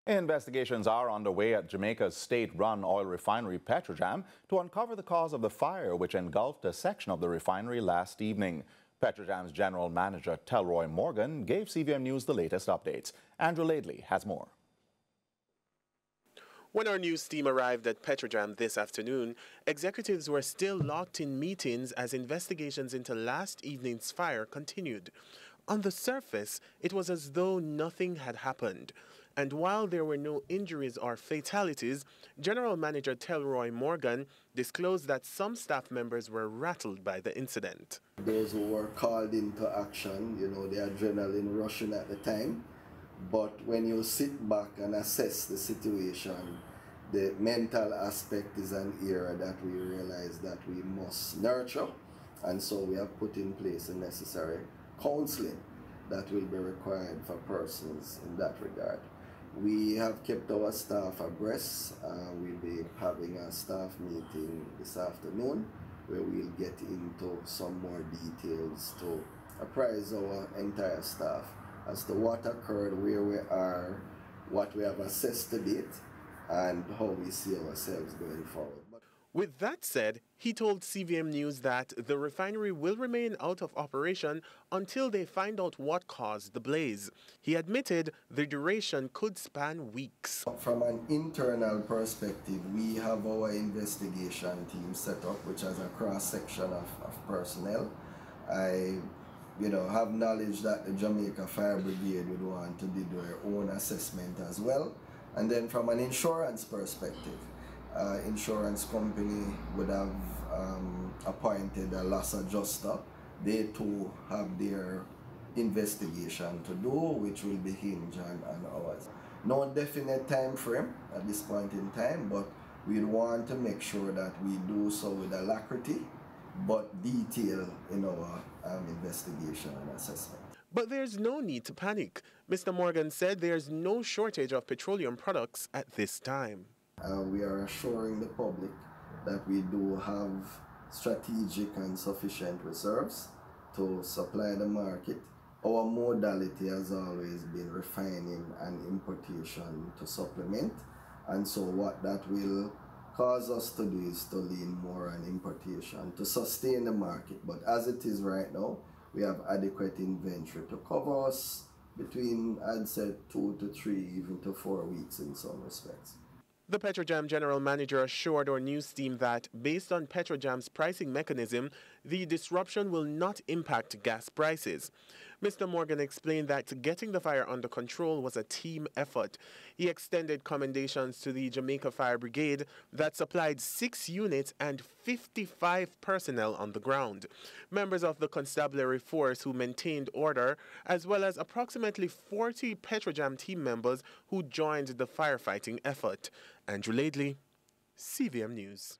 Investigations are underway at Jamaica's state-run oil refinery Petrojam to uncover the cause of the fire which engulfed a section of the refinery last evening. Petrojam's general manager Telroy Morgan gave CVM News the latest updates. Andrew Laidley has more. When our news team arrived at Petrojam this afternoon, executives were still locked in meetings as investigations into last evening's fire continued. On the surface, it was as though nothing had happened. And while there were no injuries or fatalities, General Manager Telroy Morgan disclosed that some staff members were rattled by the incident. Those who were called into action, the adrenaline rushing at the time. But when you sit back and assess the situation, the mental aspect is an area that we realize that we must nurture. And so we have put in place the necessary counseling that will be required for persons in that regard. We have kept our staff abreast. We'll be having a staff meeting this afternoon where we'll get into some more details to apprise our entire staff as to what occurred, where we are, what we have assessed to date, and how we see ourselves going forward. With that said, he told CVM News that the refinery will remain out of operation until they find out what caused the blaze. He admitted the duration could span weeks. From an internal perspective, we have our investigation team set up, which has a cross-section of personnel. I have knowledge that the Jamaica Fire Brigade would want to do their own assessment as well. And then from an insurance perspective, insurance company would have appointed a loss adjuster. They too have their investigation to do, which will be hinged on ours. No definite time frame at this point in time, but we want to make sure that we do so with alacrity, but detail in our investigation and assessment. But there's no need to panic. Mr. Morgan said there's no shortage of petroleum products at this time. We are assuring the public that we do have strategic and sufficient reserves to supply the market. Our modality has always been refining and importation to supplement, and so what that will cause us to do is to lean more on importation to sustain the market. But as it is right now, we have adequate inventory to cover us between, I'd say, 2 to 3, even to 4 weeks in some respects. The Petrojam general manager assured our news team that, based on Petrojam's pricing mechanism, the disruption will not impact gas prices. Mr. Morgan explained that getting the fire under control was a team effort. He extended commendations to the Jamaica Fire Brigade that supplied 6 units and 55 personnel on the ground. Members of the constabulary force who maintained order, as well as approximately 40 Petrojam team members who joined the firefighting effort. Andrew Laidley, CVM News.